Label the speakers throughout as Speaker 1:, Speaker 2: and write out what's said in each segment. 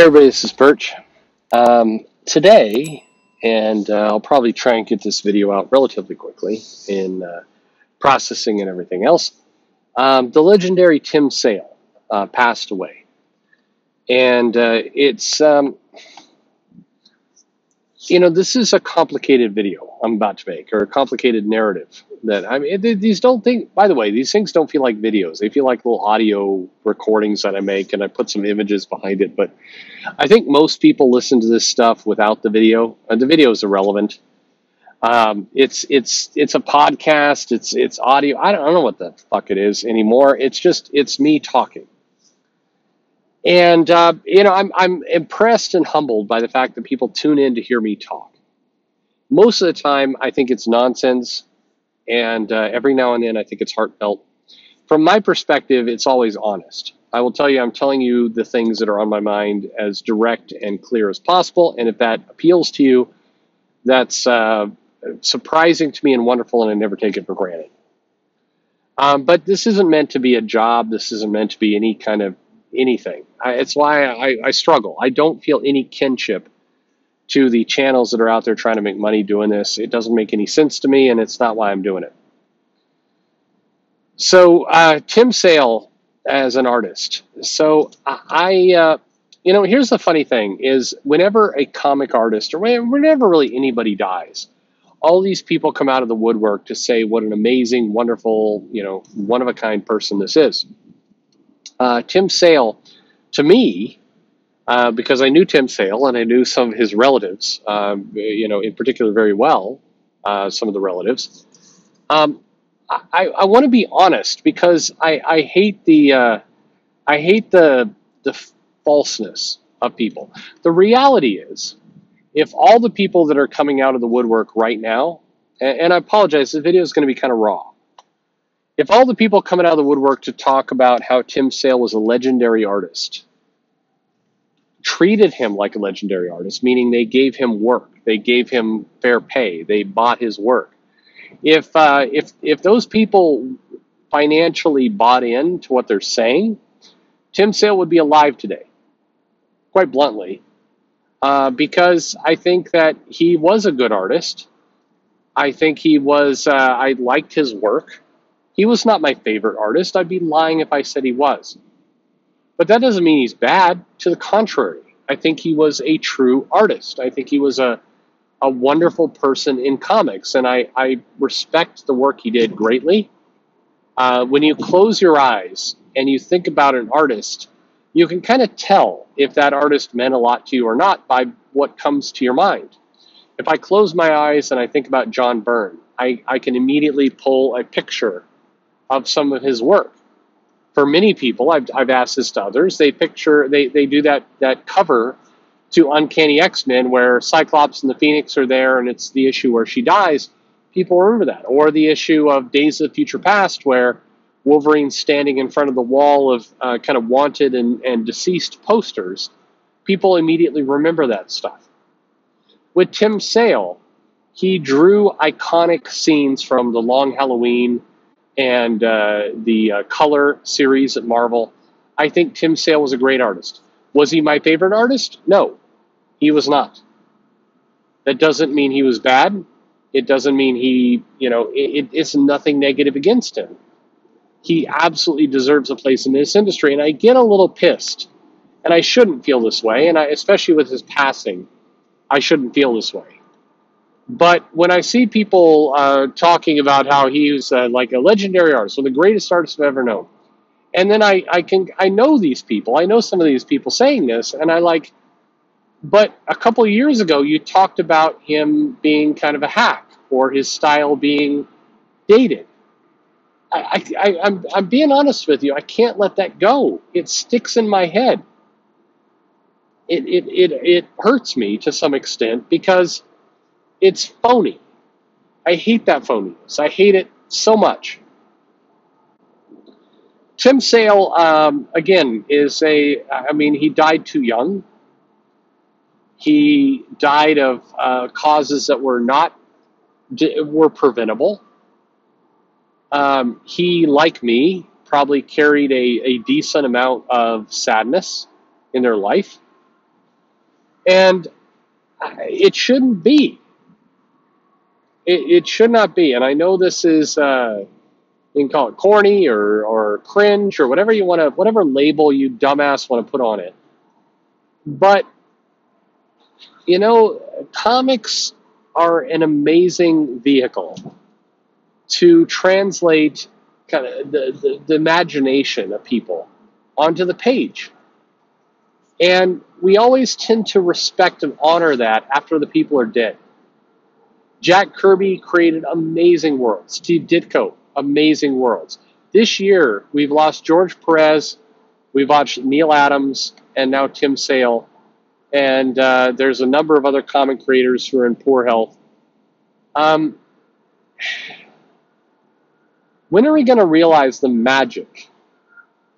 Speaker 1: Hey everybody, this is Perch. Today, and I'll probably try and get this video out relatively quickly in processing and everything else. The legendary Tim Sale passed away. And this is a complicated video I'm about to make, or a complicated narrative. These things don't feel like videos. They feel like little audio recordings that I make, and I put some images behind it. But I think most people listen to this stuff without the video. The video is irrelevant. It's a podcast. It's audio. I don't know what the fuck it is anymore. It's me talking. And I'm impressed and humbled by the fact that people tune in to hear me talk. Most of the time, I think it's nonsense, and every now and then, I think it's heartfelt. From my perspective, it's always honest. I will tell you, I'm telling you the things that are on my mind as direct and clear as possible, and if that appeals to you, that's surprising to me and wonderful, and I never take it for granted. But this isn't meant to be a job. This isn't meant to be any kind of anything. It's why I struggle. I don't feel any kinship to the channels that are out there trying to make money doing this. It doesn't make any sense to me, and it's not why I'm doing it. So Tim Sale as an artist. So here's the funny thing is whenever a comic artist or whenever really anybody dies, all these people come out of the woodwork to say what an amazing, wonderful, one-of-a-kind person this is. Tim Sale, to me, because I knew Tim Sale and I knew some of his relatives, in particular very well, some of the relatives. I want to be honest because I hate the falseness of people. The reality is, if all the people that are coming out of the woodwork right now, and I apologize, this video is going to be kind of raw. If all the people coming out of the woodwork to talk about how Tim Sale was a legendary artist, treated him like a legendary artist, meaning they gave him work, they gave him fair pay, they bought his work. If those people financially bought into what they're saying, Tim Sale would be alive today, quite bluntly, because I think that he was a good artist. I think he was, I liked his work. He was not my favorite artist. I'd be lying if I said he was. But that doesn't mean he's bad. To the contrary, I think he was a true artist. I think he was a wonderful person in comics, and I respect the work he did greatly. When you close your eyes and you think about an artist, you can kind of tell if that artist meant a lot to you or not by what comes to your mind. If I close my eyes and I think about John Byrne, I can immediately pull a picture of some of his work. For many people, I've asked this to others, they do that cover to Uncanny X-Men where Cyclops and the Phoenix are there and it's the issue where she dies. People remember that. Or the issue of Days of the Future Past where Wolverine's standing in front of the wall of kind of wanted and deceased posters. People immediately remember that stuff. With Tim Sale, he drew iconic scenes from The Long Halloween and the Color series at Marvel. I think Tim Sale was a great artist. Was he my favorite artist? No, he was not. That doesn't mean he was bad. It doesn't mean he, it's nothing negative against him. He absolutely deserves a place in this industry, and I get a little pissed, and I shouldn't feel this way, and especially with his passing, I shouldn't feel this way. But when I see people talking about how he was like a legendary artist, one of the greatest artists I've ever known, and then I know these people, I know some of these people saying this, and but a couple of years ago you talked about him being kind of a hack or his style being dated. I'm being honest with you. I can't let that go. It sticks in my head. It hurts me to some extent because it's phony. I hate that phoniness. I hate it so much. Tim Sale, again, he died too young. He died of causes that were preventable. He, like me, probably carried a decent amount of sadness in their life. And it shouldn't be. It should not be. And I know this is, you can call it corny or cringe or whatever you want to, whatever label you dumbass want to put on it. But, comics are an amazing vehicle to translate kind of the imagination of people onto the page. And we always tend to respect and honor that after the people are dead. Jack Kirby created amazing worlds. Steve Ditko, amazing worlds. This year, we've lost George Perez, we've lost Neil Adams, and now Tim Sale. And there's a number of other comic creators who are in poor health. When are we going to realize the magic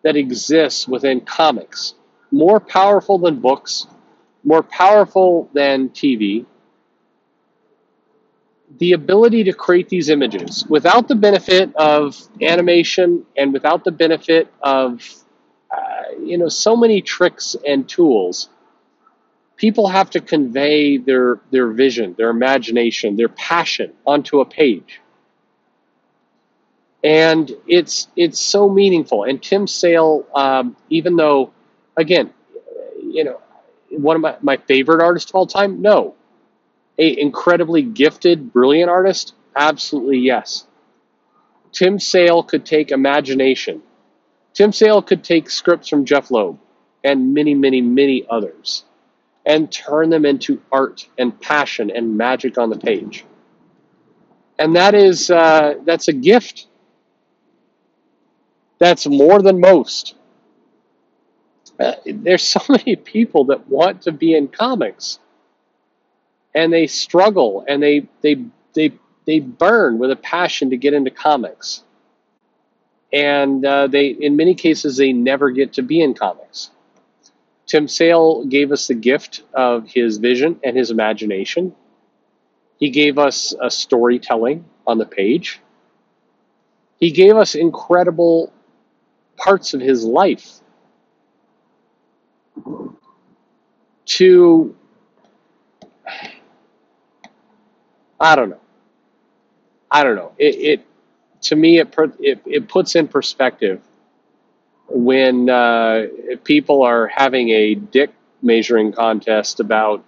Speaker 1: that exists within comics? More powerful than books, more powerful than TV. The ability to create these images without the benefit of animation and without the benefit of, so many tricks and tools. People have to convey their vision, their imagination, their passion onto a page. And it's so meaningful. And Tim Sale, even though, again, one of my favorite artists of all time, no. A incredibly gifted, brilliant artist, absolutely yes. Tim Sale could take imagination. Tim Sale could take scripts from Jeff Loeb and many, many, many others and turn them into art and passion and magic on the page. And that's a gift. That's more than most. There's so many people that want to be in comics, and they struggle and they burn with a passion to get into comics, and in many cases they never get to be in comics. Tim Sale gave us the gift of his vision and his imagination. He gave us a storytelling on the page. He gave us incredible parts of his life to, I don't know. It to me it puts in perspective when people are having a dick measuring contest about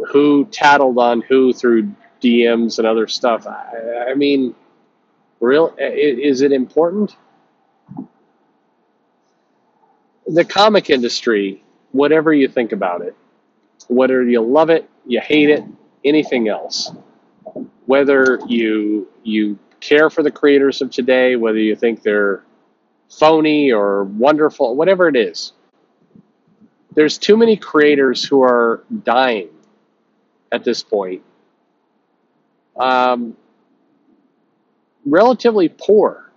Speaker 1: who tattled on who through DMs and other stuff. I mean, is it important? The comic industry, whatever you think about it, whether you love it, you hate it, anything else, whether you care for the creators of today, whether you think they're phony or wonderful, whatever it is, there's too many creators who are dying at this point. Relatively poor.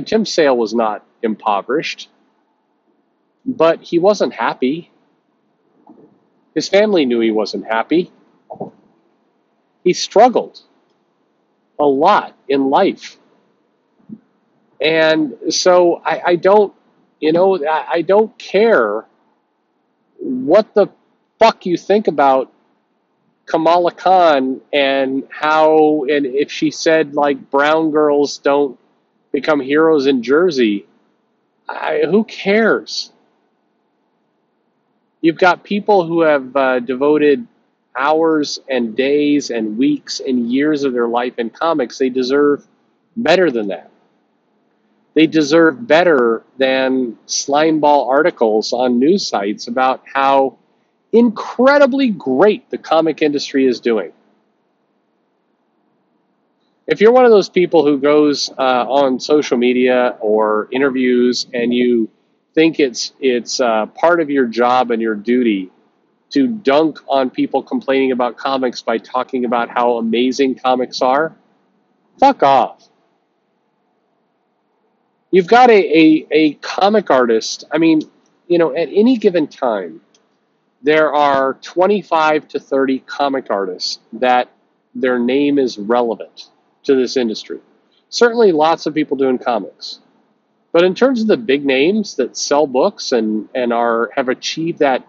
Speaker 1: Tim Sale was not impoverished, but he wasn't happy. His family knew he wasn't happy. He struggled a lot in life. And so I don't care what the fuck you think about Kamala Khan and if she said like brown girls don't become heroes in Jersey. Who cares? You've got people who have devoted hours and days and weeks and years of their life in comics. They deserve better than that. They deserve better than slimeball articles on news sites about how incredibly great the comic industry is doing. If you're one of those people who goes on social media or interviews and you think it's part of your job and your duty to dunk on people complaining about comics by talking about how amazing comics are, fuck off. You've got a comic artist. I mean, at any given time, there are 25 to 30 comic artists that their name is relevant to this industry. Certainly lots of people doing comics. But in terms of the big names that sell books and have achieved that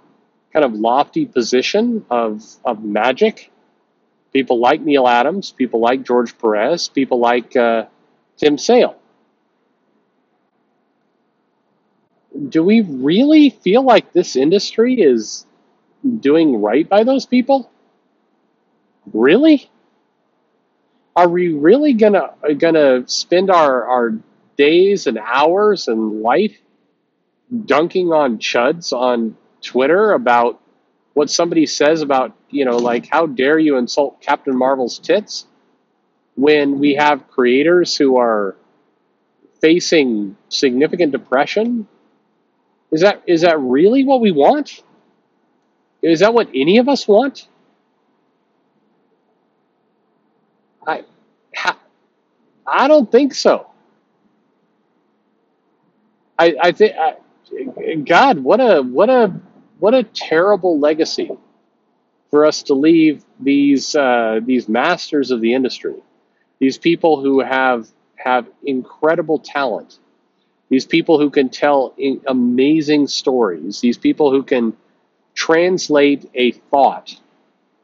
Speaker 1: kind of lofty position of magic, people like Neil Adams, people like George Perez, people like Tim Sale. Do we really feel like this industry is doing right by those people? Really? Are we really gonna spend our days and hours and life dunking on chuds on Twitter about what somebody says about, like, how dare you insult Captain Marvel's tits, when we have creators who are facing significant depression? Is that really what we want? Is that what any of us want? I I don't think so. I think, God, what a terrible legacy for us to leave these masters of the industry, these people who have incredible talent, these people who can tell amazing stories, these people who can translate a thought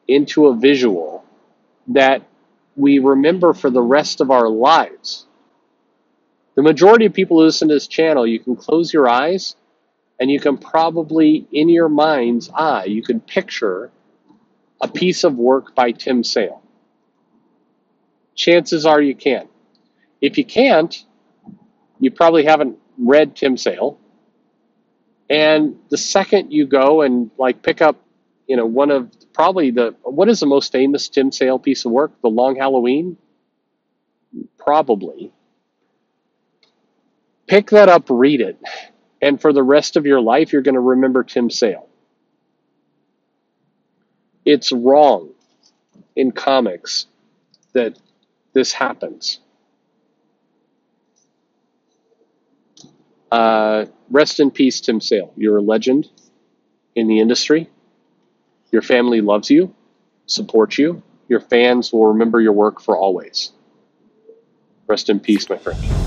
Speaker 1: into a visual that we remember for the rest of our lives. The majority of people who listen to this channel, you can close your eyes and you can probably, in your mind's eye, you can picture a piece of work by Tim Sale. Chances are you can. If you can't, you probably haven't read Tim Sale. And the second you go and like pick up, one of probably what is the most famous Tim Sale piece of work? The Long Halloween? Probably. Pick that up, read it, and for the rest of your life, you're going to remember Tim Sale. It's wrong in comics that this happens. Rest in peace, Tim Sale. You're a legend in the industry. Your family loves you, supports you. Your fans will remember your work for always. Rest in peace, my friend.